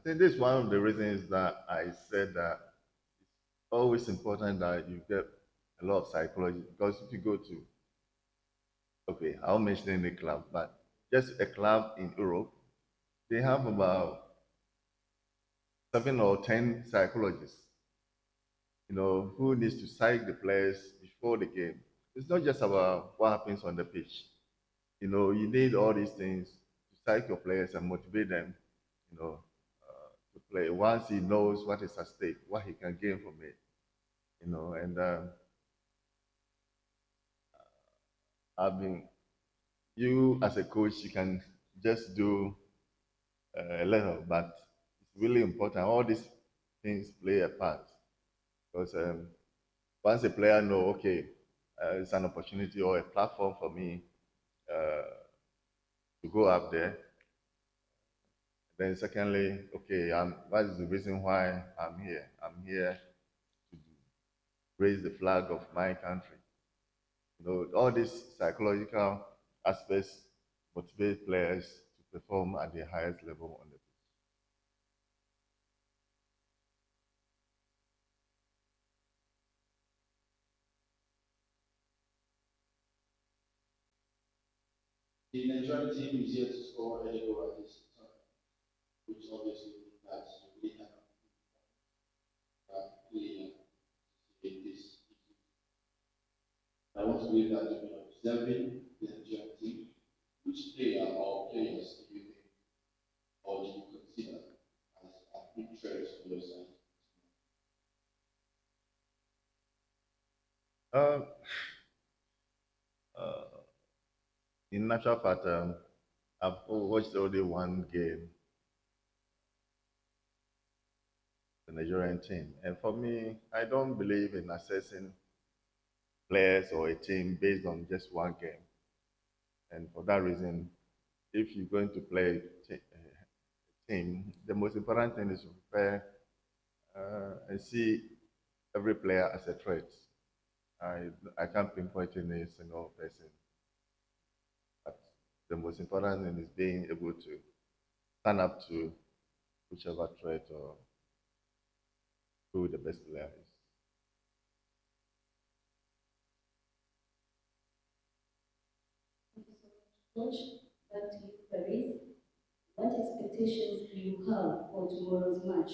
I think this is one of the reasons that I said that it's always important that you get a lot of psychology because if you go to, okay, I'll mention any club, but just a club in Europe, they have about 7 or 10 psychologists, who needs to psych the players before the game. It's not just about what happens on the pitch. You need all these things to psych your players and motivate them, to play. Once he knows what is at stake, what he can gain from it, and I mean, you as a coach, you can just do a little, but it's really important. All these things play a part because once a player know, okay, it's an opportunity or a platform for me uh, to go up there. Then secondly, okay, what is the reason why I'm here? I'm here to raise the flag of my country. All these psychological aspects motivate players to perform at the highest level on the pitch. The Nigerian team is yet to score any goal at this time, which obviously means that you really cannot play in this. I want to believe that you've been observing the Nigerian team. Which player or players do you think or do you consider as a big threat for your side? Uh, uh, in natural fact, I've watched only one game, the Nigerian team, and for me, I don't believe in assessing players or a team based on just one game. And for that reason, if you're going to play a team, the most important thing is to prepare and see every player as a threat. I, I can't pinpoint any single person, but the most important thing is being able to stand up to whichever threat or who the best player is. Coach, back to you, Paris. What expectations do you have for tomorrow's match?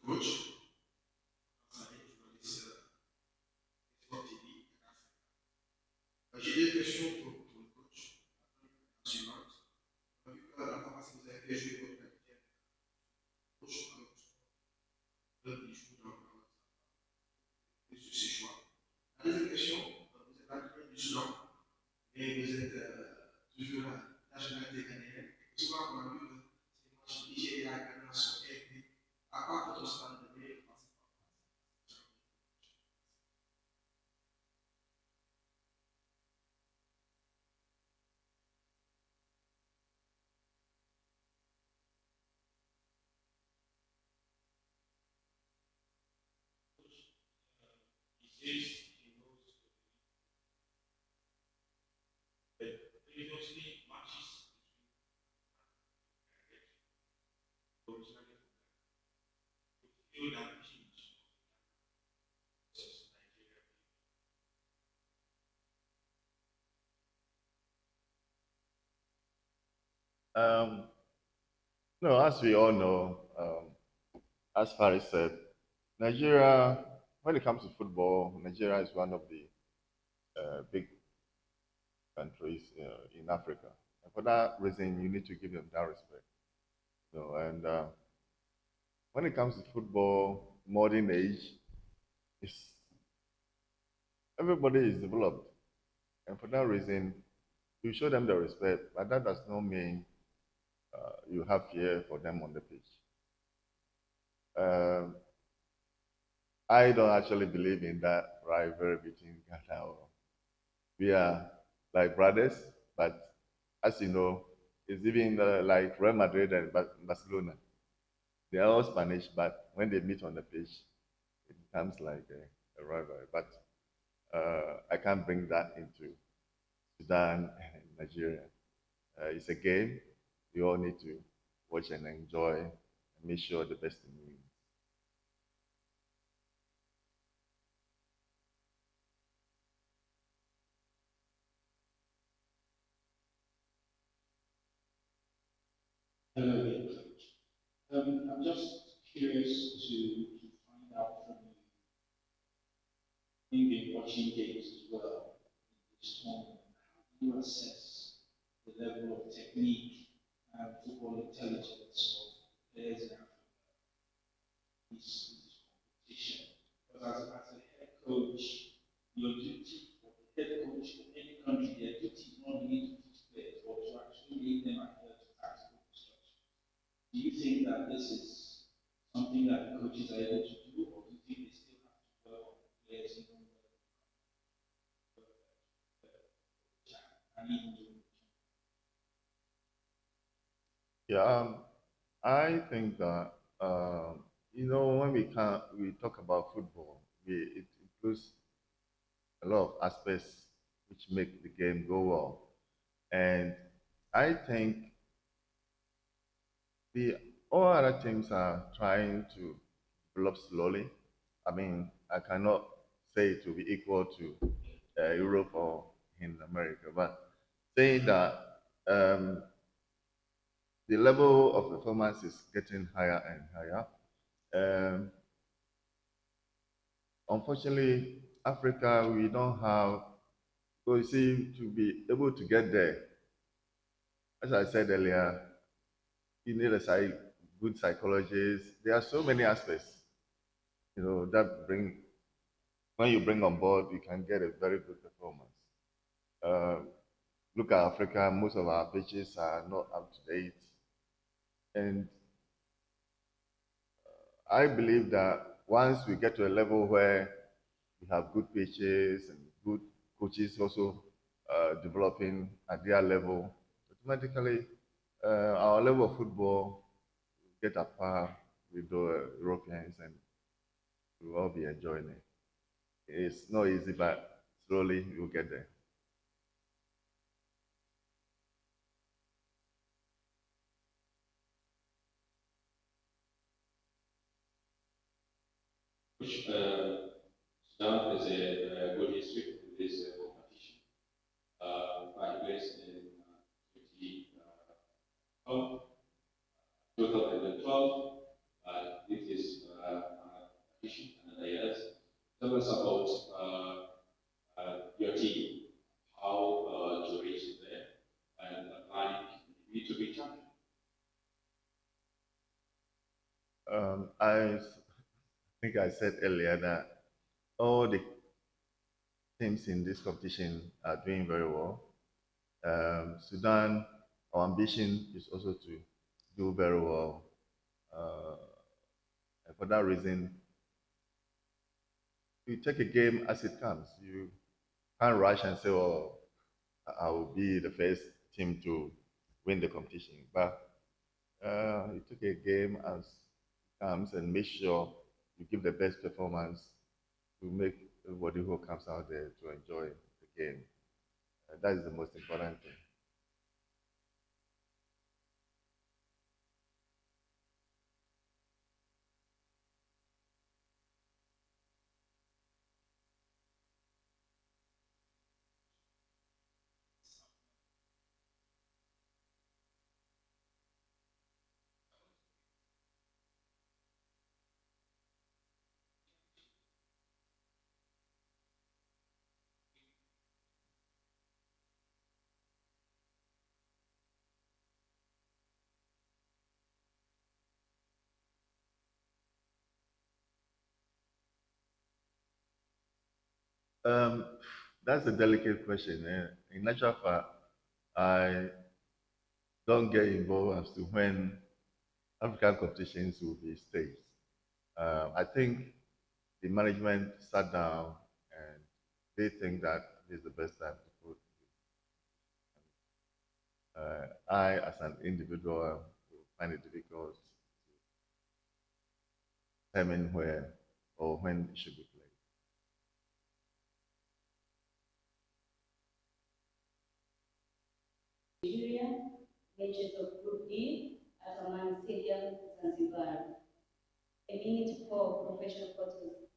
Coach, journaliste Sport TV. J'ai des questions pour le coach. ces choix. La deuxième question, vous êtes l'entraîneur du Soudan et vous êtes toujours la nationalité ghanéenne. Souvent, on a vu que ces matchs Nigeria et Ghana sont élevés à part votre stade de Um, no, as we all know, as Faris said, Nigeria, when it comes to football, Nigeria is one of the big countries in Africa. And for that reason, you need to give them that respect. And when it comes to football, modern age, it's, everybody is developed. And for that reason, you show them the respect, but that does not mean you have fear for them on the pitch. Um, I don't actually believe in that rivalry between Ghana or we are like brothers, but as you know, it's even like Real Madrid and Barcelona. They are all Spanish, but when they meet on the pitch, it becomes like a rivalry. But I can't bring that into Sudan and Nigeria. It's a game. We all need to watch and enjoy and make sure the best team wins. Hello again, Coach. I'm just curious to find out from you. You've been watching games as well in this tournament. How do you assess the level of technique and football intelligence of players in this competition? Because as a head coach, your duty for the head coach of any country, their duty is not only to teach players, but to actually make them adhere to tactical instruction. Do you think that this is something that the coaches are able to do, or do you think they still have to work on the players even and even do? Yeah, I think that when we talk about football, it includes a lot of aspects which make the game go well. And I think the all other teams are trying to develop slowly. I mean, I cannot say it will be equal to Europe or in America, but saying that um, the level of performance is getting higher and higher. Um, Unfortunately, Africa, we don't have, so you see, to be able to get there, as I said earlier, you need a good psychologist. There are so many aspects, that when you bring on board, you can get a very good performance. Uh, Look at Africa, most of our pitches are not up to date. And I believe that once we get to a level where we have good pitches and good coaches also developing at their level, automatically our level of football will get at par with the Europeans and we'll all be enjoying it. It's not easy, but slowly we'll get there. Which Sudan has a good history with this competition. Five place in 2012. This is competition and years. Tell us about your team, how to reach there, and planning to be champion. I think I said earlier that all the teams in this competition are doing very well. Sudan, our ambition is also to do very well. Uh, and for that reason, you take a game as it comes. You can't rush and say, "Oh, I will be the first team to win the competition." But you take a game as it comes and make sure you give the best performance to make everybody who comes out there to enjoy the game. That is the most important thing. Um, that's a delicate question. In natural fact, I don't get involved as to when African competitions will be staged. I think the management sat down and they think that this is the best time to put. I, as an individual, will find it difficult to determine where or when it should be played. Nigeria, matches of Group D at Amani Stadium, Zanzibar. A minute for professional photos.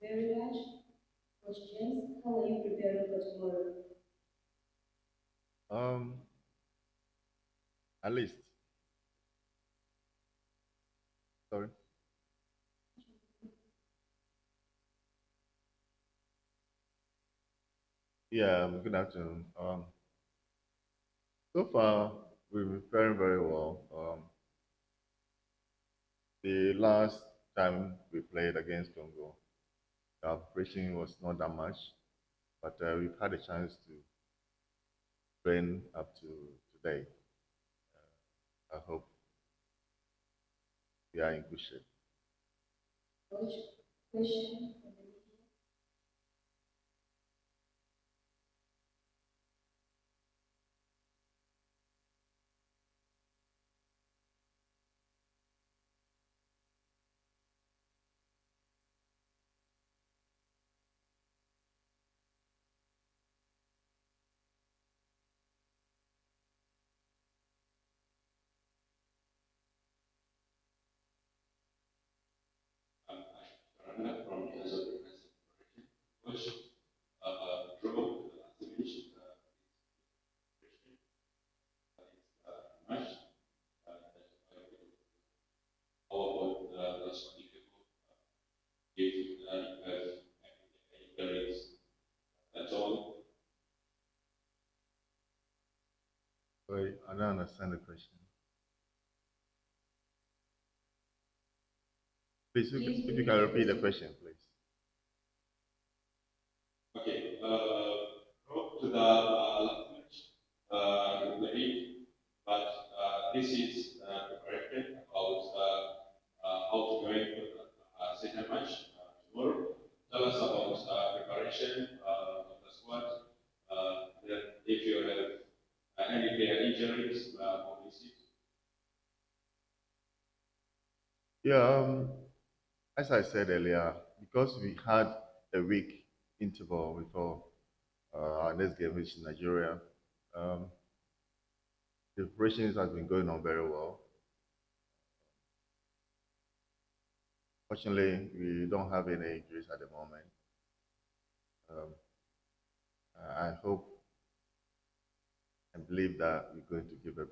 Very much. Coach James, how are you preparing for tomorrow? Um, at least, sorry. Yeah, good afternoon. So far, we've been preparing very well. The last time we played against Congo, our preparation was not that much, but we've had a chance to train up to today. I hope we are in good shape. Coach, question from the media. From the other coach, draw the last match, match. How about the last one? If you have any queries, that's all. Sorry, I don't understand the question. Please, Please if you repeat can the repeat the question. question, please. Okay, go to the last match, the league, but this is preparation about how to go in for the second match tomorrow. Tell us about preparation of the squad. Then if you have any player injuries, obviously. Yeah, as I said earlier, because we had a week interval before our next game, which is Nigeria, um, the preparations has been going on very well. Fortunately, we don't have any injuries at the moment. Um, I hope and believe that we're going to give a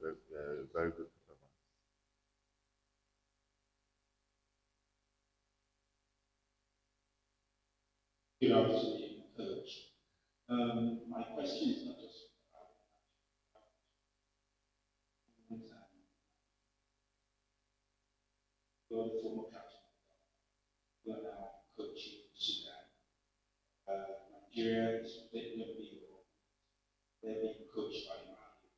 very good performance. Good afternoon, Coach. My question is not just about you're the former captain, you are now coaching Sudan. Nigeria is definitely they're being coached by Mali.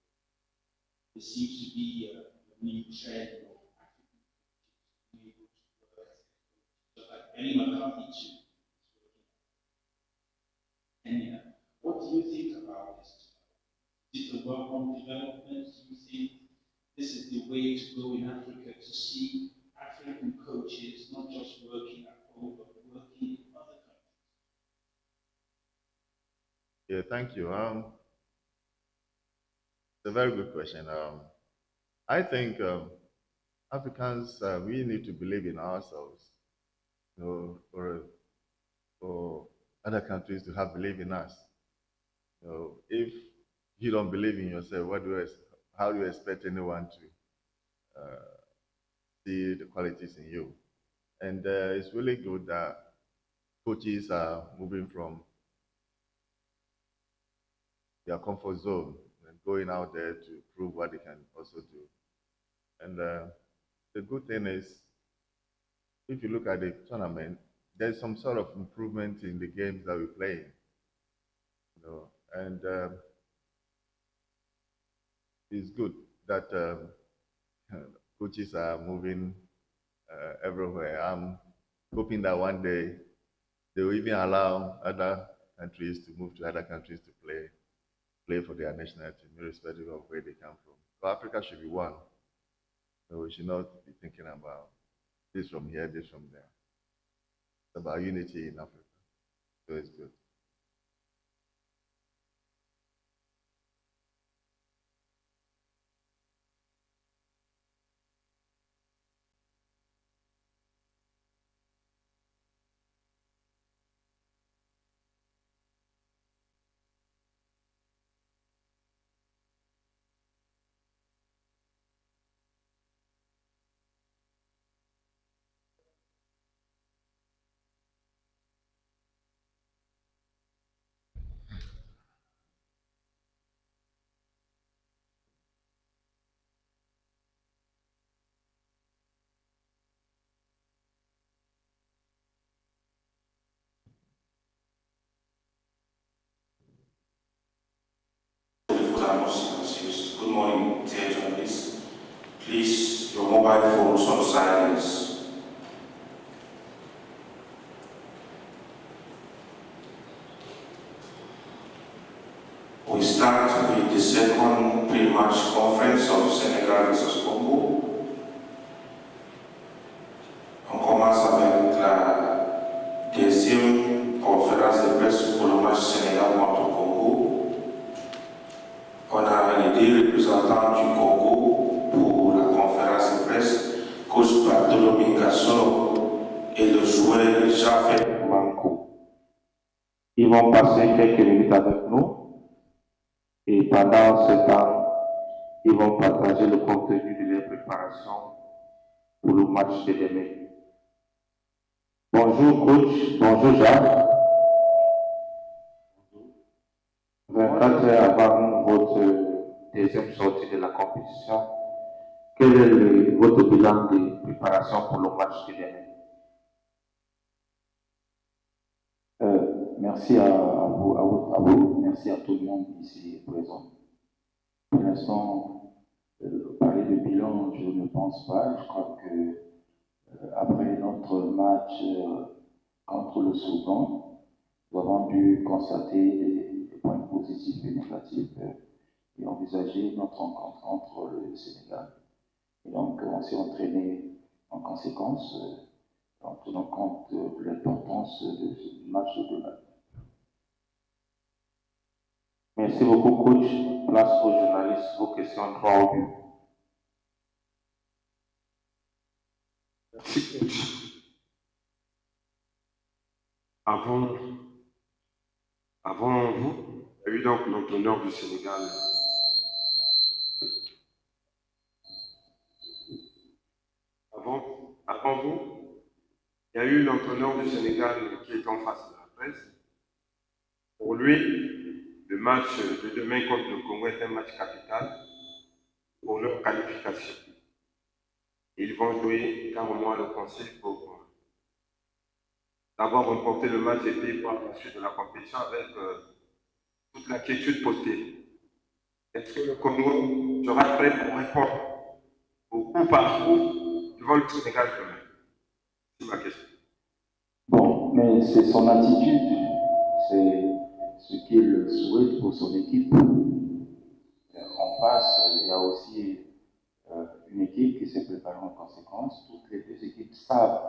There seems to be a new trend of African coaches being able to work as a coach. So like Benny McCarthy too is working in Kenya. What do you think about this? Is it a welcome development? Do you think this is the way to go in Africa to see African coaches not just working at home but working in other countries? Yeah, thank you. It's a very good question. I think Africans we need to believe in ourselves, you know, for other countries to have belief in us. You know, if you don't believe in yourself, how do you expect anyone to see the qualities in you? And it's really good that coaches are moving from their comfort zone and going out there to prove what they can also do. And the good thing is, if you look at the tournament, there's some sort of improvement in the games that we play. You know, and it's good that coaches are moving everywhere. I'm hoping that one day they will even allow other countries to move to other countries to play for their national team, irrespective of where they come from. So Africa should be one. So we should not be thinking about this from here, this from there. It's about unity in Africa. So it's good. Good morning, dear journalists. Please, your mobile phones on silence. We start with the second pre-match conference of Senegal versus Congo. On commence avec la deuxième conférence de presse pour le match Sénégal contre Congo. On a les deux représentants du Congo pour la conférence de presse, coach Bartolomé Gassoro et le joueur Jean-Philippe Manco. Ils vont passer quelques minutes avec nous et pendant ce temps, ils vont partager le contenu de leur préparation pour le match de demain. Bonjour coach, bonjour Jacques. 24 heures avant votre deuxième sortie de la compétition, quel est votre bilan de préparation pour le match de demain? Merci à vous, merci à tout le monde ici présent. Pour l'instant, parler de bilan, je ne pense pas. Je crois que après notre match contre le Soudan, nous avons dû constater des points positifs et négatifs et envisager notre rencontre contre le Sénégal. Et donc, on s'est entraîné en conséquence, en tenant compte de l'importance du match de demain. Merci beaucoup, coach. Place aux journalistes, vos questions droit au but. Avant Avant vous, il y a eu donc l'entraîneur du Sénégal. Avant vous, il y a eu l'entraîneur du Sénégal qui est en face de la presse. Pour lui, le match de demain contre le Congo est un match capital pour leur qualification. Ils vont jouer carrément à l'offensive pour d'abord remporter le match et puis voir la suite de la compétition avec toute l'inquiétude postée. Est-ce que le Congo sera prêt pour répondre au coup par coup devant le Sénégal demain? C'est ma question. Bon, mais c'est son attitude, c'est ce qu'il souhaite pour son équipe. En face, il y a aussi une équipe qui s'est préparée en conséquence. Toutes les deux équipes savent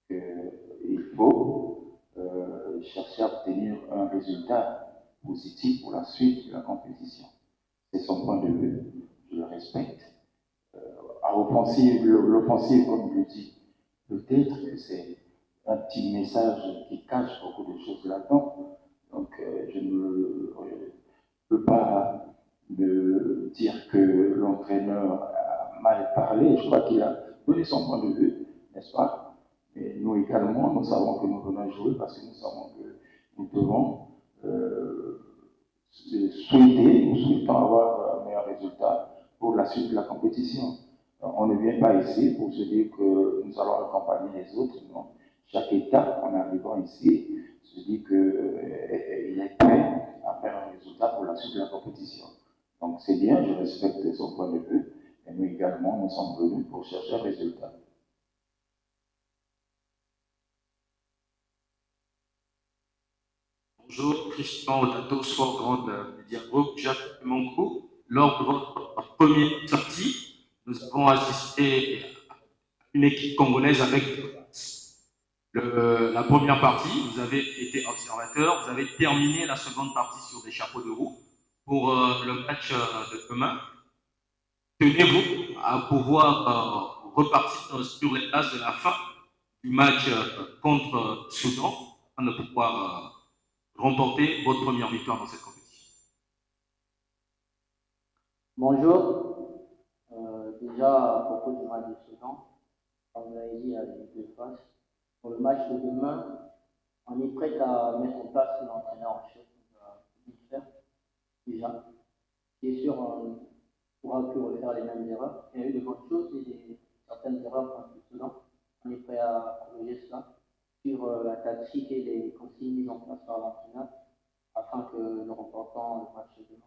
qu'il faut chercher à obtenir un résultat positif pour la suite de la compétition. C'est son point de vue, je le respecte. L'offensive, comme je le dis, peut-être que c'est un petit message qui cache beaucoup de choses là-dedans. Donc, je ne peux pas me dire que l'entraîneur a mal parlé. Je crois qu'il a donné son point de vue, n'est-ce pas? Mais nous également, nous savons que nous venons jouer parce que nous savons que nous devons nous souhaitons avoir un meilleur résultat pour la suite de la compétition. On ne vient pas ici pour se dire que nous allons accompagner les autres, non. Chaque étape, en arrivant ici, se dit qu'il est prêt à faire un résultat pour la suite de la compétition. Donc c'est bien, je respecte son point de vue, et nous également, nous sommes venus pour chercher un résultat. Bonjour, Christian Otato, Sport Grande Media Group. J'appelle mon coup. Lors de votre première sortie, nous avons assisté à une équipe congolaise avec la première partie. Vous avez été observateur. Vous avez terminé la seconde partie sur des chapeaux de roue. Pour le match de demain, tenez-vous à pouvoir repartir sur les bases de la fin du match contre Soudan afin de pouvoir remporter votre première victoire dans cette compétition. Bonjour. Déjà, à propos du match de Soudan, comme vous l'avez dit, il y a les deux phases. Pour le match de demain, on est prêt à mettre en place l'entraîneur en chef qui va faire déjà. Bien sûr, on pourra plus refaire les mêmes erreurs. Il y a eu de bonnes choses et certaines erreurs contre le Soudan. On est prêt à corriger cela, suivre la tactique et les consignes mises en place par l'entraîneur afin que nous remportons le match de demain.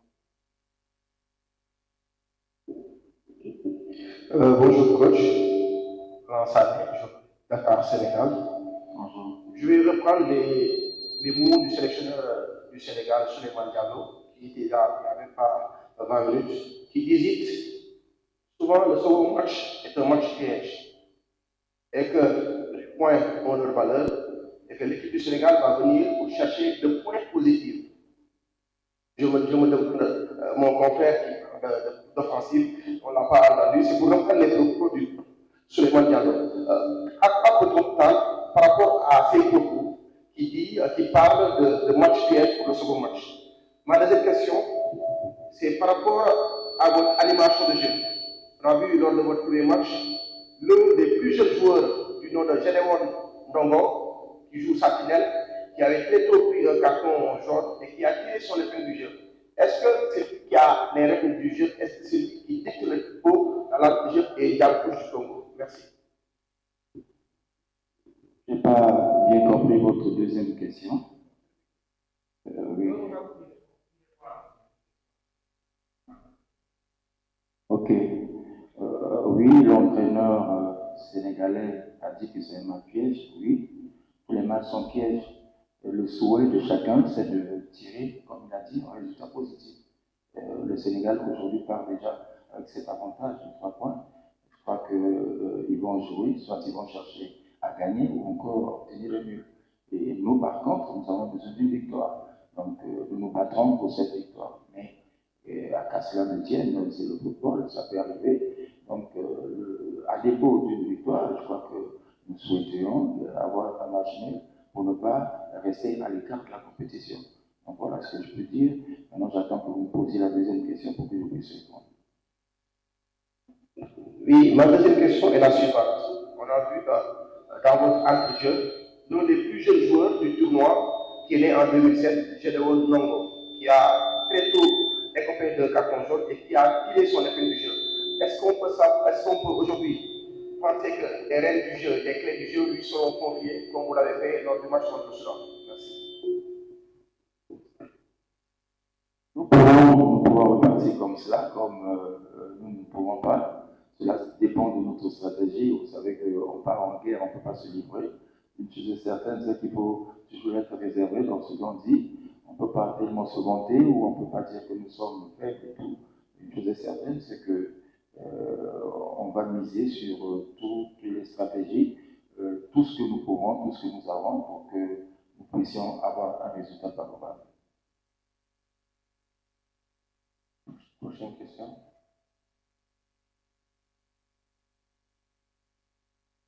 Bonjour coach, Lansane, Dakar, Sénégal. Bonjour. Je vais reprendre les mots du sélectionneur du Sénégal, Souleymane Diallo, qui était là il n'y avait pas 20 minutes, qui disait souvent le second match est un match piège et que les points ont leur valeur et que l'équipe du Sénégal va venir pour chercher le point positif. Je me demande, mon confrère d'offensive, on l'a pas entendu, c'est pour reprendre les propos du Souleymane Diallo. À votre temps, par rapport à ces propos qui parlent de match piège pour le second match. Ma deuxième question, c'est par rapport à votre animation de jeu. On a vu lors de votre premier match, l'un des plus jeunes joueurs du nom de Gédéon Ndongo, qui joue Satinel, qui avait très tôt pris un carton jaune et qui a tiré son épingle du jeu. Est-ce que c'est lui qui a les règles du jeu? Est-ce que c'est lui qui dicte le tempo dans la jeu et Diallo du Congo? Merci. Je n'ai pas bien compris votre deuxième question. Oui. Ok. Oui, l'entraîneur sénégalais a dit que c'est un match piège. Oui, tous les matchs sont pièges. Le souhait de chacun, c'est de tirer, comme il a dit, un résultat positif. Le Sénégal aujourd'hui part déjà avec cet avantage de 3 points. Je crois qu'ils vont jouer, soit ils vont chercher à gagner ou encore obtenir le mieux. Et nous, par contre, nous avons besoin d'une victoire. Donc, nous nous battrons pour cette victoire. Mais à qu'à cela ne tienne, c'est le football, ça peut arriver. Donc, à défaut d'une victoire, je crois que nous souhaiterions avoir un match nul pour ne pas rester à l'écart de la compétition. Donc voilà ce que je peux dire. Maintenant, j'attends que vous me posiez la deuxième question pour que je puisse répondre. Oui, ma deuxième question est la suivante. On a vu dans votre entre-jeu l'un des plus jeunes joueurs du tournoi qui est né en 2007, Gédéon Nongo, qui a très tôt écopé de carton jaune et qui a tiré son épingle du jeu. Est-ce qu'on peut aujourd'hui penser que les règles du jeu, les clés du jeu lui seront confiées comme vous l'avez fait lors du match contre le Soudan? Merci. Nous pouvons repartir comme cela, comme nous ne pouvons pas. Cela dépend de notre stratégie. Vous savez qu'on part en guerre, on ne peut pas se livrer. Une chose est certaine, c'est qu'il faut toujours être réservé dans ce qu'on dit. On ne peut pas tellement se vanter ou on ne peut pas dire que nous sommes faibles et tout. Une chose est certaine, c'est que on va miser sur toutes les stratégies, tout ce que nous pouvons, tout ce que nous avons pour que nous puissions avoir un résultat favorable. Prochaine question.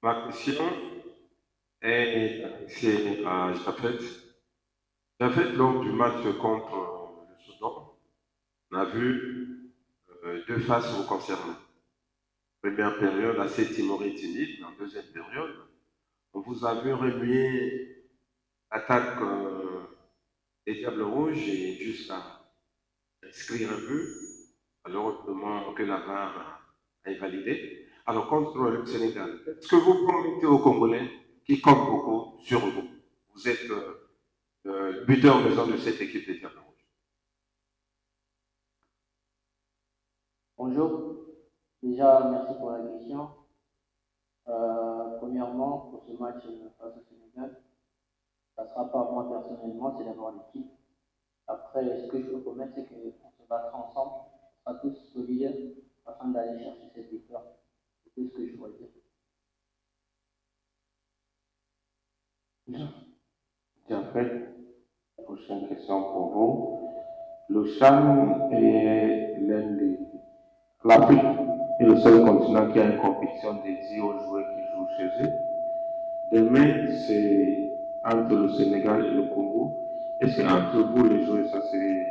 Ma question est adressée à Japhet. Japhet, lors du match contre le Soudan, on a vu deux faces vous concernant. Première période assez timoré et timide, en deuxième période, on vous a vu remuer l'attaque des Diables Rouges et jusqu'à inscrire un but, malheureusement que la VAR a invalidé. Alors, contre le Sénégal, est-ce que vous promettez aux Congolais qui comptent beaucoup sur vous? Vous êtes buteur maison de cette équipe des Diables Rouges. Bonjour. Déjà, merci pour la question. Premièrement, pour ce match face au Sénégal, ça ne sera pas moi personnellement, c'est d'abord l'équipe. Après, ce que je peux promettre, c'est qu'on se battra ensemble, on sera tous solidaires afin d'aller chercher cette victoire. C'est tout ce que je pourrais dire. Bien fait. Prochaine question pour vous. Le Chan est l'Afrique est le seul continent qui a une compétition dédiée aux joueurs qui jouent chez eux. Demain, c'est entre le Sénégal et le Congo. Est-ce qu'entre vous, les joueurs, ça serait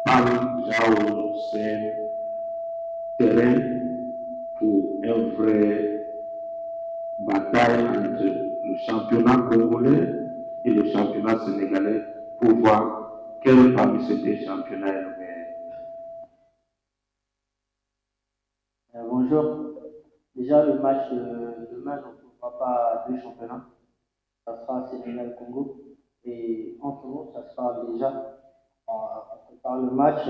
Pam, Jao, c'est terrain pour une vraie bataille entre le championnat congolais et le championnat sénégalais pour voir quel parmi ces deux championnats est le meilleur? Bonjour. Déjà, le match de demain ne trouvera pas deux championnats. Ça sera Sénégal-Congo. Et entre nous, ça sera déjà, on prépare le match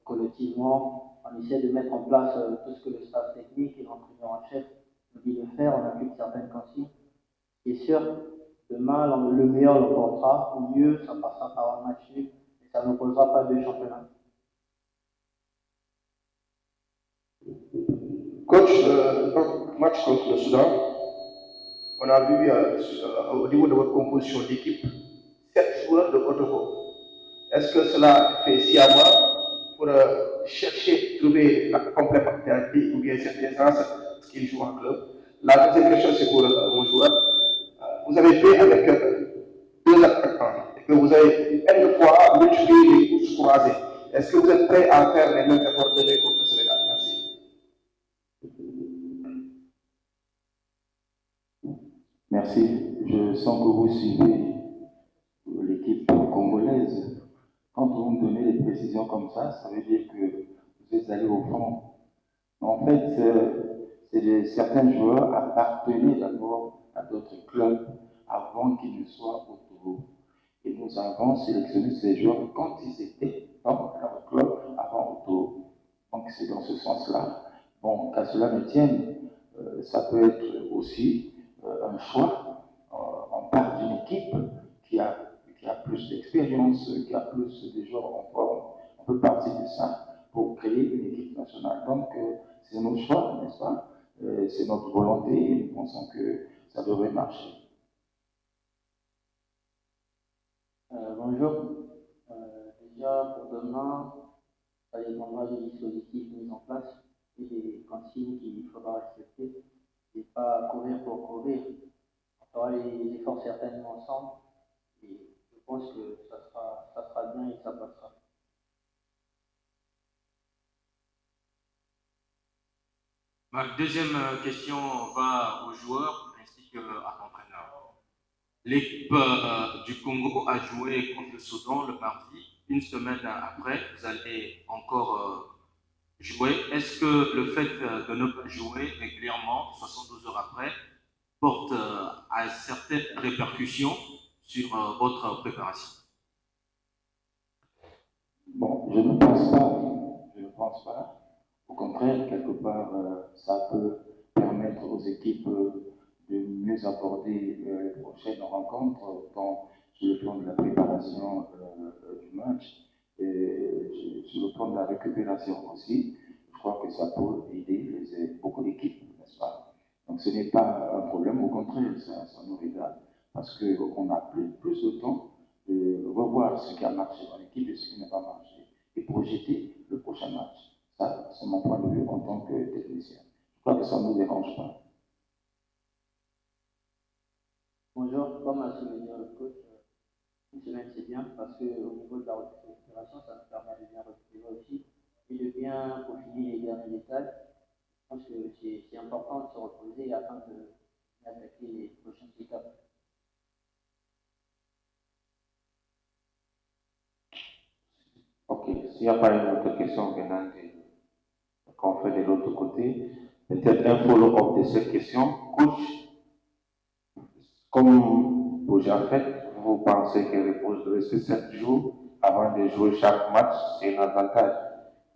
collectivement. On essaie de mettre en place tout ce que le staff technique et l'entraîneur en chef nous dit de faire. On applique certaines consignes. C'est sûr, demain, le meilleur l'emportera. Au mieux, ça passera par un match nul. Et ça ne posera pas deux championnats. Coach, match contre le Soudan, on a vu au niveau de votre composition d'équipe 7 joueurs de haut niveau. Est-ce que cela fait sciemment pour chercher, trouver la complémentarité ou bien cette aisance qu'ils jouent en club? La deuxième question, c'est pour mon joueur. Vous avez joué avec deux attaquants et que vous avez une fois multiplié les courses croisées. Est-ce que vous êtes prêt à faire les mêmes efforts de contre le Sénégal? Merci. Merci. Je sens que vous suivez l'équipe congolaise. Quand vous me donnez des précisions comme ça veut dire que vous êtes allé au fond. En fait, certains joueurs appartenaient d'abord à d'autres clubs avant qu'ils ne soient au Togo. Et nous avons sélectionné ces joueurs quand ils étaient dans leur club avant au Togo. Donc c'est dans ce sens-là. Bon, qu'à cela ne tienne, ça peut être aussi un choix. On part d'une équipe qui a plus d'expérience, qui a plus de joueurs en forme. On peut partir de ça pour créer une équipe nationale. Donc, c'est notre choix, n'est-ce pas? C'est notre volonté et nous pensons que ça devrait marcher. Bonjour. Déjà, pour demain, ça dépendra du dispositif mis en place et des consignes qu'il faudra respecter. Et pas courir pour courir. On fera les efforts certainement ensemble. Et je pense que ça sera bien et ça passera. Ma deuxième question va aux joueurs ainsi qu'à l'entraîneur. L'équipe du Congo a joué contre le Soudan le mardi. Une semaine après, vous allez encore jouer. Est-ce que le fait de ne pas jouer régulièrement, 72 heures après, porte à certaines répercussions sur votre préparation? Bon, je ne pense pas. Je ne pense pas. Au contraire, quelque part, ça peut permettre aux équipes de mieux aborder les prochaines rencontres, tant sur le plan de la préparation du match et sur le plan de la récupération aussi. Je crois que ça peut aider beaucoup d'équipes, n'est-ce pas? Donc ce n'est pas un problème, au contraire, ça nous regarde parce qu'on a plus de temps de revoir ce qui a marché dans l'équipe et ce qui n'a pas marché et projeter le prochain match. Ça, c'est mon point de vue en tant que technicien. Je crois que ça ne nous dérange pas. Bonjour, comme a souligné le coach, une semaine c'est bien parce qu'au niveau de la récupération, ça nous permet de bien récupérer aussi et de bien peaufiner les derniers détails. Je pense que c'est important de se reposer afin d'attaquer les prochaines étapes. Ok, s'il n'y a pas une autre question venant qu'on fait de l'autre côté, peut-être un follow-up de cette question. Coach, comme vous avez fait, vous pensez que rester 7 jours avant de jouer chaque match, c'est un avantage.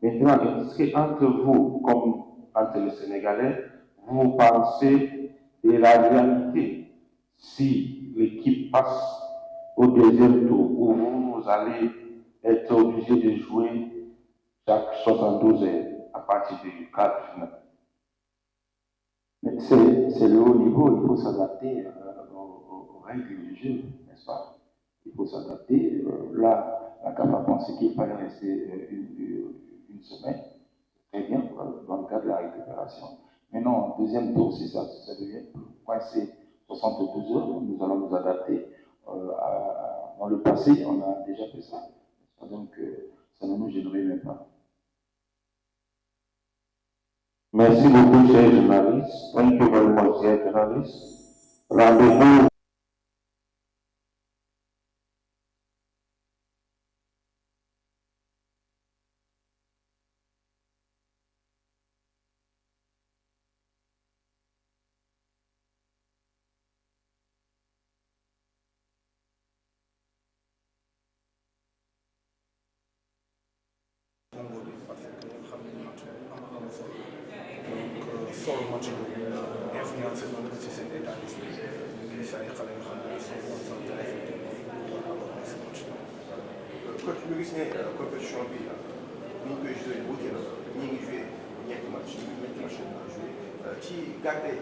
Maintenant, est-ce qu'entre vous, comme entre les Sénégalais, vous pensez de la réalité si l'équipe passe au deuxième tour où vous allez être obligé de jouer chaque 72 heures à partir du quart final? C'est le haut niveau, il faut s'adapter aux règles du jeu, n'est-ce pas? Il faut s'adapter. Là, la CAF a pensé qu'il fallait rester une semaine, très bien, dans le cadre de la récupération. Mais non, deuxième tour, si ça devient coincé 72 heures, nous allons nous adapter. Dans le passé, on a déjà fait ça. Donc, ça ne nous gênerait même pas. Merci beaucoup, chers journalistes. Thank you very much, chers journalistes. Rendez-vous. solo match boobu influencé na ci seen état d'esprit ñu ngi ay xale yoo xam ne ils sont concentrés effectivement pour aborder ce match. Coach ñu gis ne compétition bi ni ñu koy joué wuute na ñi ngi joué ñetti match ñetti match la ñu joué ci garder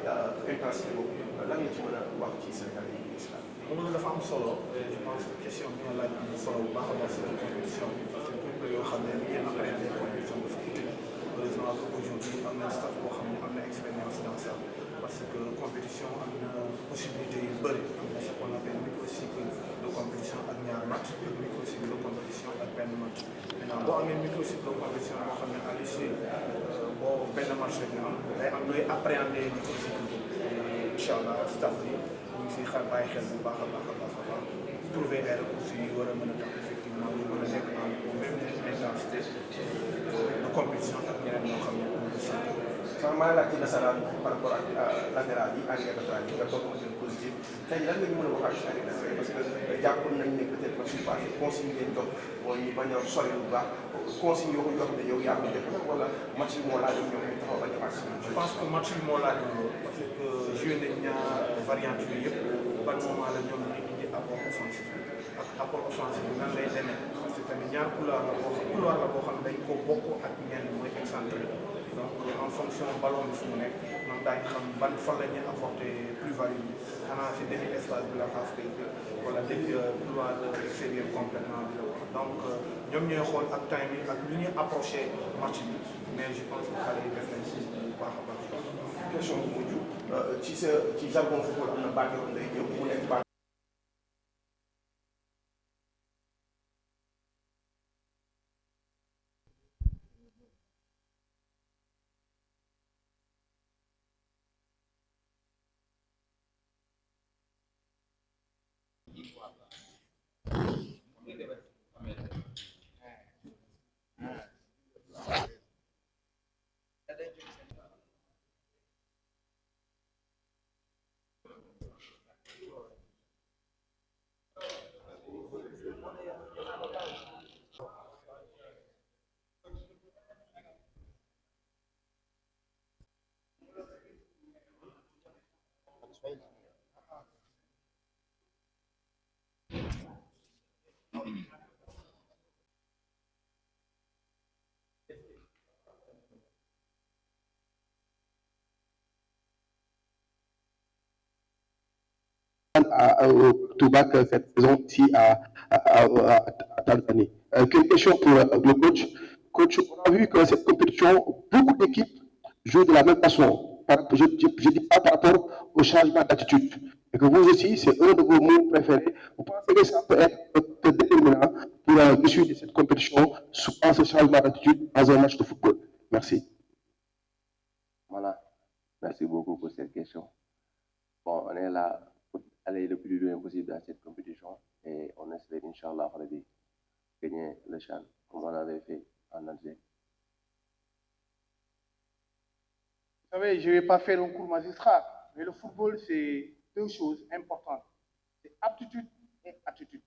intensité boobu lan nga ci mën a wax ci Sénégal yi ñu gis la. loolu dafa am solo je pense que question bi nga laaj am solo bu baax a baax ci compétition bi parce que pour yoo xam ne ni ngeen appréhender compétition dafa utile. Heureusement aujourd'hui am na staff boo xam ne am na expérience dans ça parce que compétition am na possibilité yu bëri am na ce qu'on appelle microcycle de compétition ak ñaar match ak microcycle de compétition ak benn match. Maintenant boo amee microcycle de compétition boo xam ne à l'issue boo benn match rek nga am day am nooy appréhender microcycle bi incha allah staff bi ñu ngi siy bàyyi xel bu baax a baax a baax a baax trouver ay recours yu war a mën a tax effectivement ñu mën a nekk en même intensité de compétition ak ñeneen ñoo xam ne sama maa laaj ci nasaraan par rapport ak latéral yi arrière latéral yi nga bokk na seen positif tey lan nga ñu mën a wax ak arrière parce que jàpp nañ ne peut-être que suñu passé consigne ngeen jox mooy ñu bañ a sori bu baax consigne yoo xam ne yow yaa ko def wala match bi moo laaj ñoom ñu taxaw bañ a match. Je pense que match bi moo laaj loolu parce que joué nañ ñaar variante yooyu yëpp ban moment la ñoom ñu indi apport offensif ak apport offensif bi nan lay demee parce que tamit ñaar couloir la boo xam ne dañ ko bokk ak ñenn mooy excentré. Donc en fonction ballon bi fu mu nekk ñoom daañu xam ban fan la ñuy apporter plus-value bi xanaa si demi espace bi la phase technique wala depuis couloir extérieur complètement bi la ko donc ñoom ñooy xool ak temps bi ak lu ñuy approché match bi mais je pense que xale yi def nañ ci bu baax a baax. Question bu mujj ci jargon football am na baat yoo xam ne day ñëw mu nekk baat back cette saison ici à Tanzanie. Une question pour le coach. Coach, on a vu que cette compétition, beaucoup d'équipes jouent de la même façon. Je ne dis pas par rapport au changement d'attitude. Et que vous aussi, c'est un de vos mots préférés. Vous pensez que ça peut être déterminant pour l'issue de cette compétition, souvent ce changement d'attitude dans un match de football? Merci. Voilà. Merci beaucoup pour cette question. Bon, on est là pour aller le plus loin possible dans cette compétition et on espère, Inch'Allah, gagner le CHAN comme on avait fait en Algérie. Vous savez, je ne vais pas faire un cours magistral, mais le football, c'est deux choses importantes. C'est aptitude et attitude.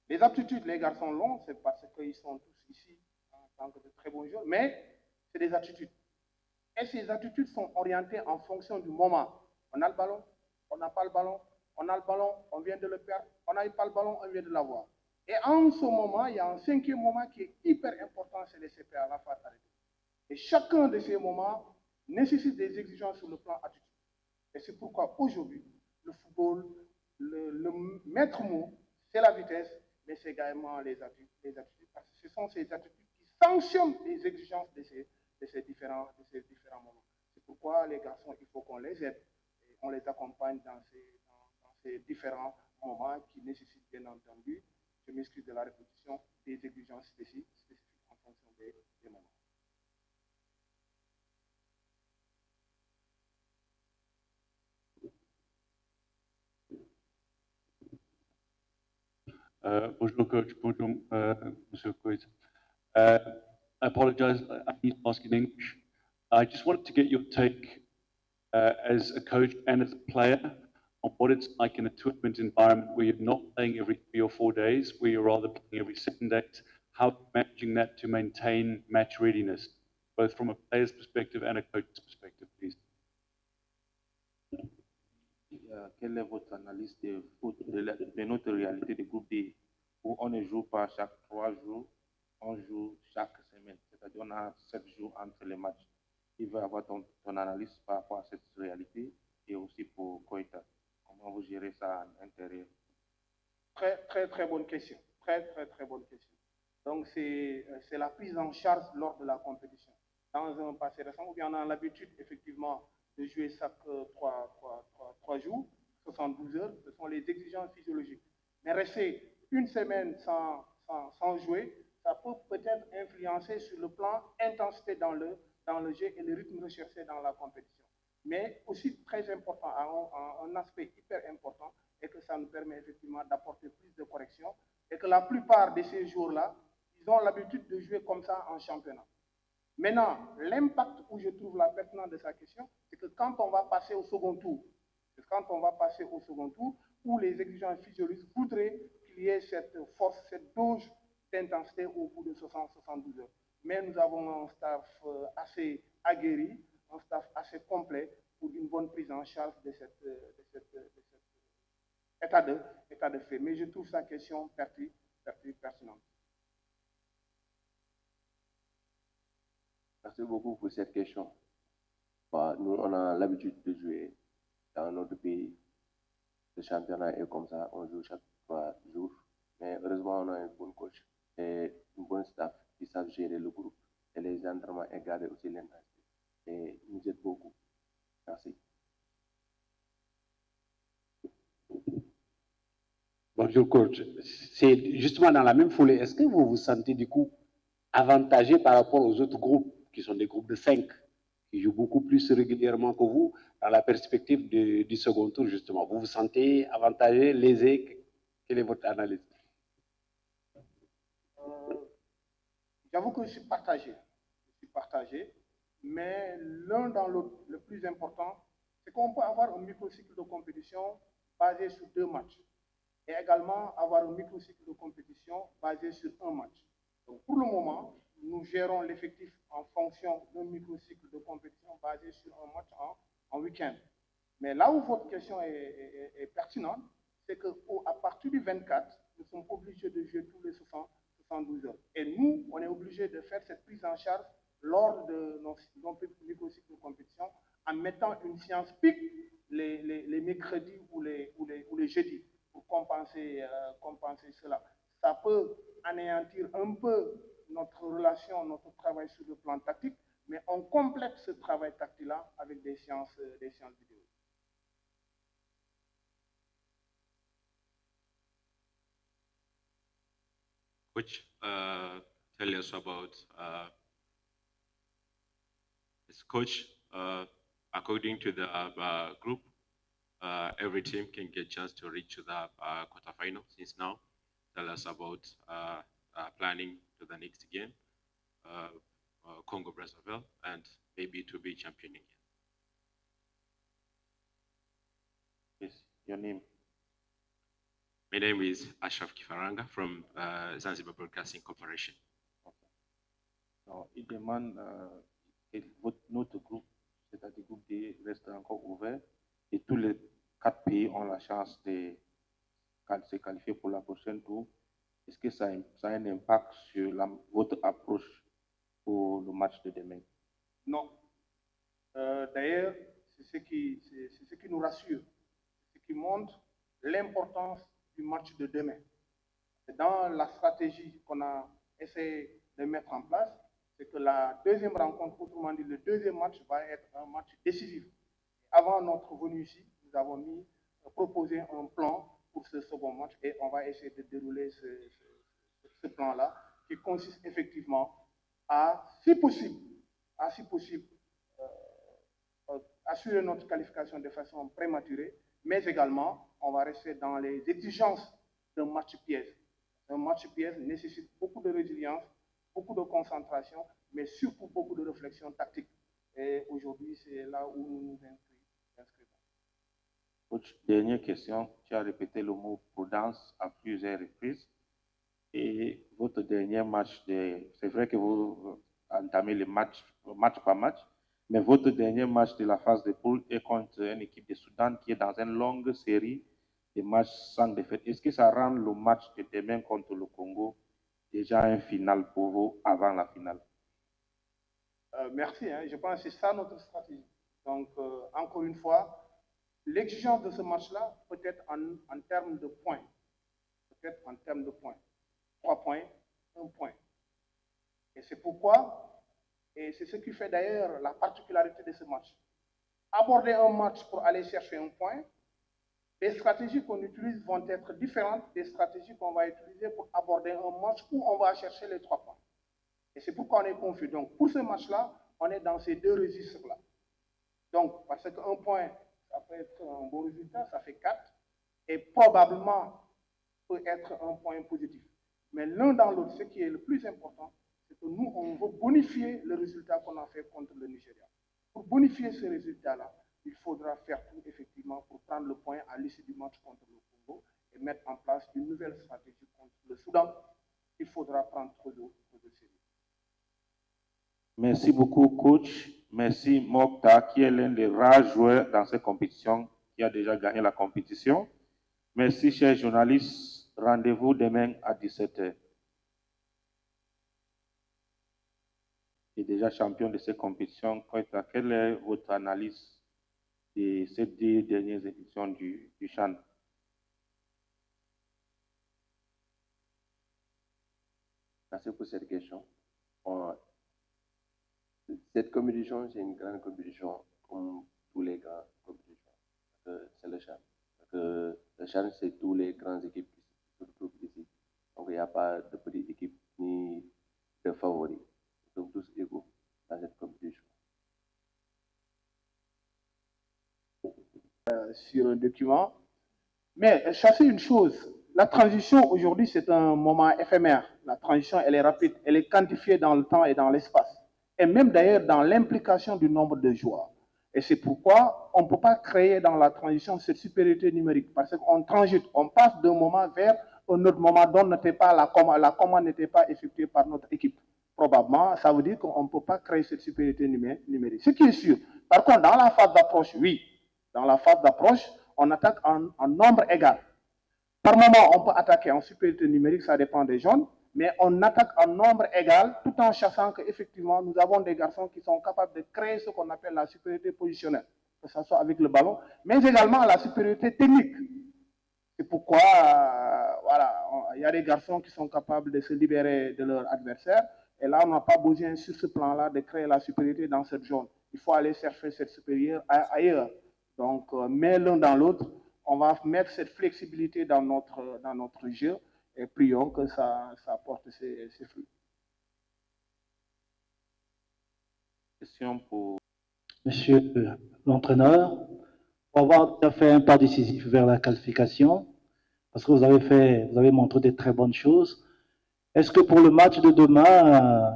Les aptitudes, les garçons l'ont, c'est parce qu'ils sont tous ici en tant que de très bons joueurs, mais c'est des attitudes. Et ces attitudes sont orientées en fonction du moment. On a le ballon, on n'a pas le ballon, on a le ballon, on vient de le perdre, on n'a pas le ballon, on vient de l'avoir. Et en ce moment, il y a un cinquième moment qui est hyper important, c'est les CPA, la phase arrêtée. Et chacun de ces moments nécessite des exigences sur le plan attitude. Et c'est pourquoi aujourd'hui, le football, le maître mot, c'est la vitesse, mais c'est également les attitudes, parce que ce sont ces attitudes qui sanctionnent les exigences de ces différents moments. C'est pourquoi les garçons, il faut qu'on les aide et on les accompagne dans ces différents moments qui nécessitent bien entendu, je m'excuse de la répétition, des exigences spécifiques en fonction des moments. Bonjour coach, bonjour Monsieur Coit. I apologize, I need to ask in English. I just wanted to get your take as a coach and as a player on what it's like in a tournament environment where you're not playing every 3 or 4 days, where you're rather playing every 7 days. How are you managing that to maintain match readiness, both from a player's perspective and a coach's perspective, please? Quelle est votre analyse de notre réalité de groupe D où on ne joue pas chaque 3 jours, on joue chaque semaine, c'est-à-dire on a 7 jours entre les matchs. Il va avoir ton analyse par rapport à cette réalité et aussi pour Koita. Comment vous gérez ça à l'intérieur? Très bonne question. Très bonne question. Donc c'est la prise en charge lors de la compétition. Dans un passé récent, où on a l'habitude effectivement de jouer chaque 3 jours, 72 heures, ce sont les exigences physiologiques. Mais rester une semaine sans jouer, ça peut peut-être influencer sur le plan intensité dans le jeu et le rythme recherché dans la compétition. Mais aussi très important, un aspect hyper important, et que ça nous permet effectivement d'apporter plus de corrections, et que la plupart de ces jours-là, ils ont l'habitude de jouer comme ça en championnat. Maintenant, l'impact où je trouve la pertinence de sa question, c'est que quand on va passer au second tour, où les exigences physiologiques voudraient qu'il y ait cette force, cette dose d'intensité au bout de 60-72 heures. Mais nous avons un staff assez aguerri, un staff assez complet pour une bonne prise en charge de cet état de fait. Mais je trouve sa question pertinente. Merci beaucoup pour cette question. Nous, on a l'habitude de jouer dans notre pays. Le championnat est comme ça, on joue chaque 3 jours. Mais heureusement, on a un bon coach et un bon staff qui savent gérer le groupe. Et les entraînements et garder aussi l'intensité. Et nous aident beaucoup. Merci. Bonjour coach. C'est justement dans la même foulée. Est-ce que vous vous sentez du coup avantagé par rapport aux autres groupes qui sont des groupes de 5 qui jouent beaucoup plus régulièrement que vous dans la perspective du second tour justement? Vous vous sentez avantagé, lésé? Quelle est votre analyse? J'avoue que je suis partagé, mais l'un dans l'autre, le plus important, c'est qu'on peut avoir un microcycle de compétition basé sur 2 matchs et également avoir un microcycle de compétition basé sur 1 match. Donc pour le moment, nous gérons l'effectif en fonction d'un microcycle de compétition basé sur un match en week-end. Mais là où votre question est pertinente, c'est qu'à partir du 24, nous sommes obligés de jouer tous les 72 heures. Et nous, on est obligé de faire cette prise en charge lors de nos microcycles de compétition en mettant une séance pic les mercredis ou les jeudis pour compenser cela. Ça peut anéantir un peu notre relation, notre travail sur le plan tactique, mais on complète ce travail tactique-là avec des séances vidéo. Coach, tell us about as coach. According to the group, every team can get a chance to reach the quarterfinal. Since now, tell us about planning to the next game, Congo Brazzaville, and maybe to be champion again. Yes, your name. My name is Ashraf Kifaranga from Zanzibar Broadcasting Corporation. Alors, il demande que notre groupe, c'est-à-dire le groupe D, reste encore ouvert et tous les 4 pays ont la chance de se qualifier pour la prochaine tour. Est-ce que ça a un impact sur votre approche pour le match de demain? Non. D'ailleurs, c'est ce qui nous rassure, ce qui montre l'importance du match de demain. Dans la stratégie qu'on a essayé de mettre en place, c'est que la deuxième rencontre, autrement dit le deuxième match, va être un match décisif. Avant notre venue ici, nous avons proposé un plan pour ce second match et on va essayer de dérouler ce plan-là qui consiste effectivement à, si possible, assurer notre qualification de façon prématurée, mais également, on va rester dans les exigences d'un match piège. Un match piège nécessite beaucoup de résilience, beaucoup de concentration, mais surtout beaucoup de réflexion tactique. Et aujourd'hui, c'est là où nous nous inscrivons. Coach, dernière question. Tu as répété le mot prudence à plusieurs reprises. Et votre dernier match, c'est vrai que vous entamez le match par match, mais votre dernier match de la phase de poule est contre une équipe de Soudan qui est dans une longue série de matchs sans défaite. Est-ce que ça rend le match de demain contre le Congo déjà un final pour vous avant la finale? Merci, je pense que c'est ça notre stratégie. Donc, encore une fois, l'exigence de ce match-là peut être en termes de points. Peut-être en termes de points. 3 points, 1 point. Et c'est pourquoi, et c'est ce qui fait d'ailleurs la particularité de ce match. Aborder un match pour aller chercher un point, les stratégies qu'on utilise vont être différentes des stratégies qu'on va utiliser pour aborder un match où on va chercher les 3 points. Et c'est pourquoi on est confus. Donc, pour ce match-là, on est dans ces 2 registres-là. Donc, parce qu'un point, ça peut être un bon résultat, ça fait 4, et probablement peut être un point positif. Mais l'un dans l'autre, ce qui est le plus important, c'est que nous, on veut bonifier le résultat qu'on a fait contre le Nigeria. Pour bonifier ce résultat-là, il faudra faire tout, effectivement, pour prendre le point à l'issue du match contre le Congo et mettre en place une nouvelle stratégie contre le Soudan. Il faudra prendre trop de sérieux. Merci beaucoup, coach. Merci, Mokta, qui est l'un des rares joueurs dans cette compétition qui a déjà gagné la compétition. Merci, chers journalistes. Rendez-vous demain à 17h. Et déjà champion de cette compétition, quelle est votre analyse de ces 2 dernières éditions du CHAN? Merci pour cette question. Cette compétition, c'est une grande compétition comme tous les grandes compétitions. C'est le CHAN. Le CHAN, c'est tous les grandes équipes qui se retrouvent ici. Donc, il n'y a pas de petites équipes ni de favoris. Ils sont tous égaux dans cette compétition. Sur un document. Mais sachez une chose, la transition aujourd'hui, c'est un moment éphémère. La transition, elle est rapide, elle est quantifiée dans le temps et dans l'espace. Et même d'ailleurs dans l'implication du nombre de joueurs. Et c'est pourquoi on ne peut pas créer dans la transition cette supériorité numérique. Parce qu'on transite, on passe d'un moment vers un autre moment dont la commande n'était pas effectuée par notre équipe. Probablement, ça veut dire qu'on ne peut pas créer cette supériorité numérique. Ce qui est sûr. Par contre, dans la phase d'approche, oui. Dans la phase d'approche, on attaque en nombre égal. Par moment, on peut attaquer en supériorité numérique, ça dépend des jeunes, mais on attaque en nombre égal tout en sachant qu'effectivement, nous avons des garçons qui sont capables de créer ce qu'on appelle la supériorité positionnelle. que ce soit avec le ballon, mais également la supériorité technique. C'est pourquoi, voilà, il y a des garçons qui sont capables de se libérer de leur adversaire. Et là, on n'a pas besoin, sur ce plan-là, de créer la supériorité dans cette zone. Il faut aller chercher cette supériorité ailleurs. Donc, mais l'un dans l'autre, on va mettre cette flexibilité dans notre jeu et prions que ça apporte ses fruits. Question pour Monsieur l'entraîneur, pour avoir déjà fait un pas décisif vers la qualification, parce que vous avez montré de très bonnes choses. Est-ce que pour le match de demain,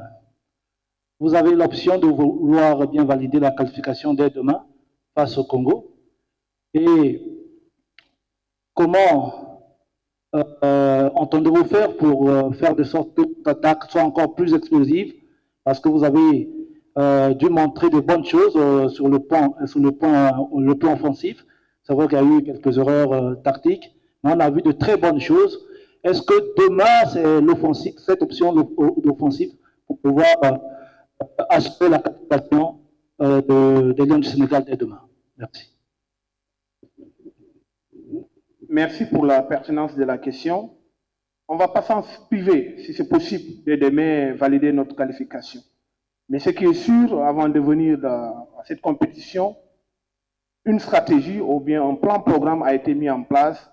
vous avez l'option de vouloir bien valider la qualification dès demain face au Congo? Et comment entendez-vous faire pour faire de sorte que votre attaque soit encore plus explosive? Parce que vous avez dû montrer de bonnes choses sur le plan offensif. C'est vrai qu'il y a eu quelques erreurs tactiques, mais on a vu de très bonnes choses. Est-ce que demain, c'est l'offensive, cette option d'offensive pour pouvoir assurer la qualification des Lions du Sénégal dès demain? Merci. Merci pour la pertinence de la question. On ne va pas s'en priver, si c'est possible, de demain valider notre qualification. Mais ce qui est sûr, avant de venir à cette compétition, une stratégie ou bien un plan-programme a été mis en place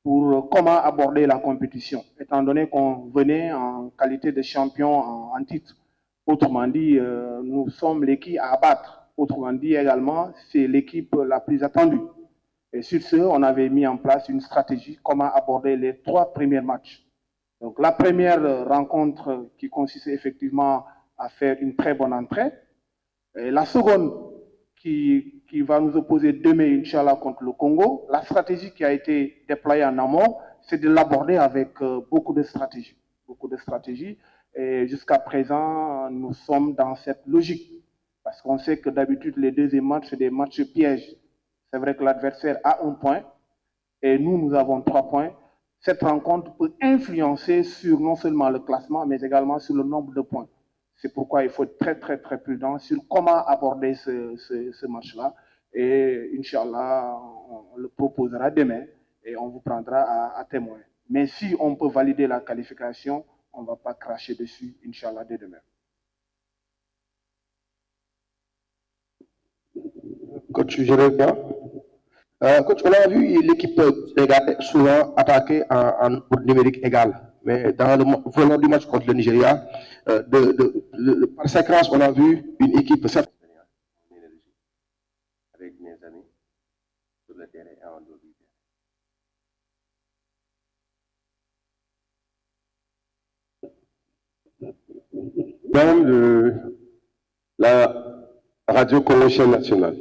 pour comment aborder la compétition, étant donné qu'on venait en qualité de champion en titre. Autrement dit, nous sommes l'équipe à abattre. Autrement dit également, c'est l'équipe la plus attendue. Et sur ce, on avait mis en place une stratégie, comment aborder les 3 premiers matchs. Donc la première rencontre qui consistait effectivement à faire une très bonne entrée. Et la seconde qui va nous opposer demain, Inch'Allah, contre le Congo, la stratégie qui a été déployée en amont, c'est de l'aborder avec beaucoup de stratégies. Et jusqu'à présent, nous sommes dans cette logique. Parce qu'on sait que d'habitude, les deuxièmes matchs, c'est des matchs pièges. C'est vrai que l'adversaire a 1 point et nous avons 3 points. Cette rencontre peut influencer sur non seulement le classement, mais également sur le nombre de points. C'est pourquoi il faut être très, très, très prudent sur comment aborder ce match-là. Et Inch'Allah, on le proposera demain et on vous prendra à témoin. Mais si on peut valider la qualification, on ne va pas cracher dessus, Inch'Allah, dès demain. Coach, je reviens. Coach, on a vu l'équipe sénégalaise souvent attaquer en numérique égal. Mais venant du match contre le Nigeria, par séquence, on a vu une équipe. Avec mes amis sur le terrain et en dehors du terrain. Même de la radio commerciale nationale.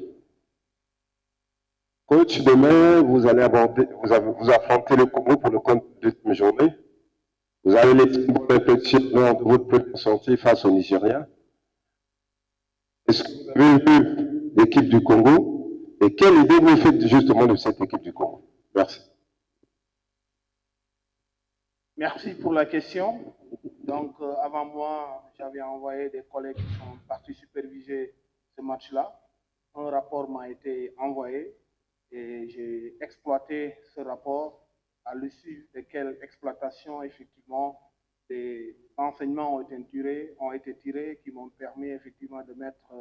Coach, demain, vous allez vous affronter le Congo pour le compte de cette journée. Vous avez les bonnes répétitions lors de votre première sortie face au Nigeria. Est-ce que vous avez vu l'équipe du Congo et quelle idée vous faites justement de cette équipe du Congo? Merci. Merci pour la question. Donc, avant moi, j'avais envoyé des collègues qui sont partis superviser ce match-là. Un rapport m'a été envoyé et j'ai exploité ce rapport à l'issue de quelle exploitation, effectivement, des renseignements ont été tirés qui m'ont permis, effectivement, de mettre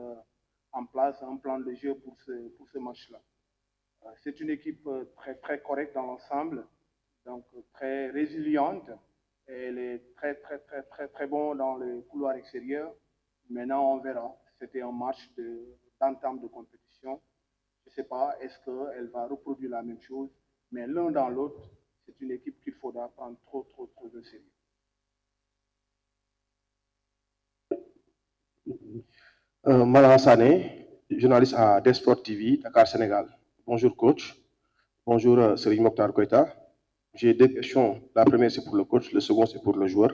en place un plan de jeu pour ce match-là. C'est une équipe très, très correcte dans l'ensemble, donc très résiliente. Elle est très, très, très, très, très bon dans les couloirs extérieurs. Maintenant, on verra. C'était un match d'entame de compétition. Je ne sais pas, est-ce qu'elle va reproduire la même chose? Mais l'un dans l'autre, c'est une équipe qu'il faudra prendre trop, trop, trop de sérieux. Malang Sané, journaliste à Desport TV, Dakar, Sénégal. Bonjour coach. Bonjour Serigne Mokhtar Koïta. J'ai 2 questions. La première c'est pour le coach, le second c'est pour le joueur.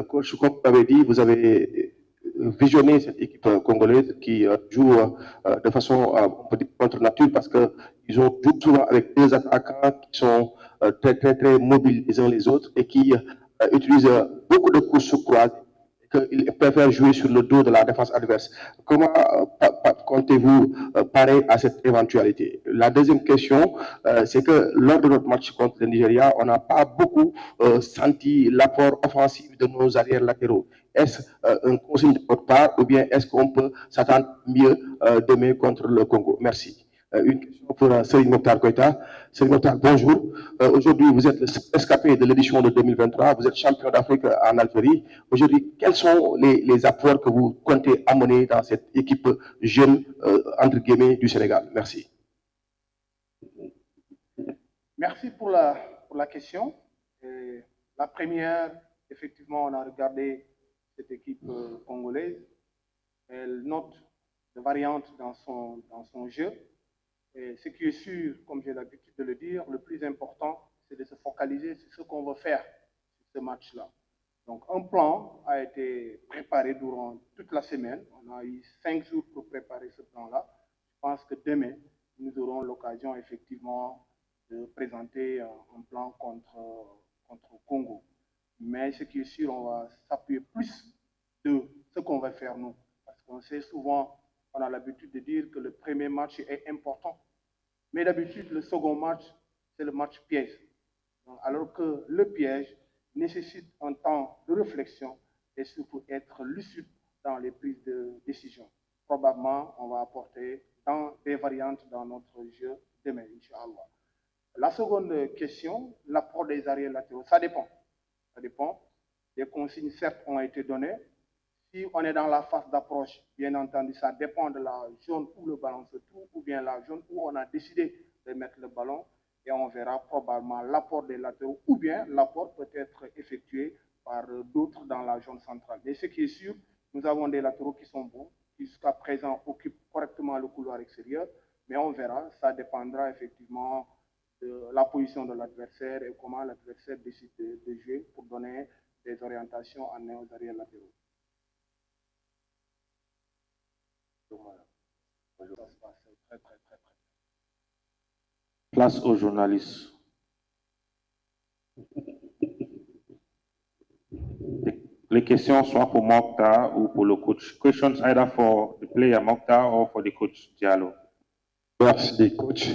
Coach, comme vous l'avez dit, vous avez visionné cette équipe congolaise qui joue de façon un peu contre nature parce qu'ils jouent souvent avec 2 attaquants qui sont très, très, très mobiles les uns les autres et qui utilisent beaucoup de courses croisées. qu'ils préfèrent jouer sur le dos de la défense adverse. Comment comptez-vous parer à cette éventualité? La deuxième question, c'est que lors de notre match contre le Nigeria, on n'a pas beaucoup senti l'apport offensif de nos arrières latéraux. Est-ce un consigne de votre part ou bien est-ce qu'on peut s'attendre mieux demain contre le Congo? Merci. Une question pour Serigne Mokhtar Koïta. Serigne Mokhtar, bonjour. Aujourd'hui, vous êtes escapé de l'édition de 2023, vous êtes champion d'Afrique en Algérie. Aujourd'hui, quels sont les apports que vous comptez amener dans cette équipe jeune, entre guillemets, du Sénégal? Merci. Merci pour la question. La première, effectivement, on a regardé cette équipe congolaise. Elle note des variantes dans son jeu. Et ce qui est sûr, comme j'ai l'habitude de le dire, le plus important, c'est de se focaliser sur ce qu'on veut faire sur ce match-là. Donc, un plan a été préparé durant toute la semaine. On a eu 5 jours pour préparer ce plan-là. Je pense que demain, nous aurons l'occasion, effectivement, de présenter un plan contre le Congo. Mais ce qui est sûr, on va s'appuyer plus de ce qu'on va faire nous. Parce qu'on sait souvent, on a l'habitude de dire que le premier match est important. Mais d'habitude, le second match, c'est le match piège. Donc, alors que le piège nécessite un temps de réflexion et surtout être lucide dans les prises de décision. Probablement, on va apporter des variantes dans notre jeu demain, Inch'Allah. La seconde question, l'apport des arrières latéraux, ça dépend. Ça dépend. Les consignes, certes, ont été données. Si on est dans la phase d'approche, bien entendu, ça dépend de la zone où le ballon se trouve ou bien la zone où on a décidé de mettre le ballon et on verra probablement l'apport des latéraux ou bien l'apport peut être effectué par d'autres dans la zone centrale. Mais ce qui est sûr, nous avons des latéraux qui sont bons, qui jusqu'à présent occupent correctement le couloir extérieur, mais on verra, ça dépendra effectivement de la position de l'adversaire et comment l'adversaire décide de jouer pour donner des orientations en aux arrières latéraux. Ça se passe très. Place aux journalistes. Les questions soit pour Mokhtar ou pour le coach. Questions either for the player Mokhtar or for the coach Diallo. Merci, coach.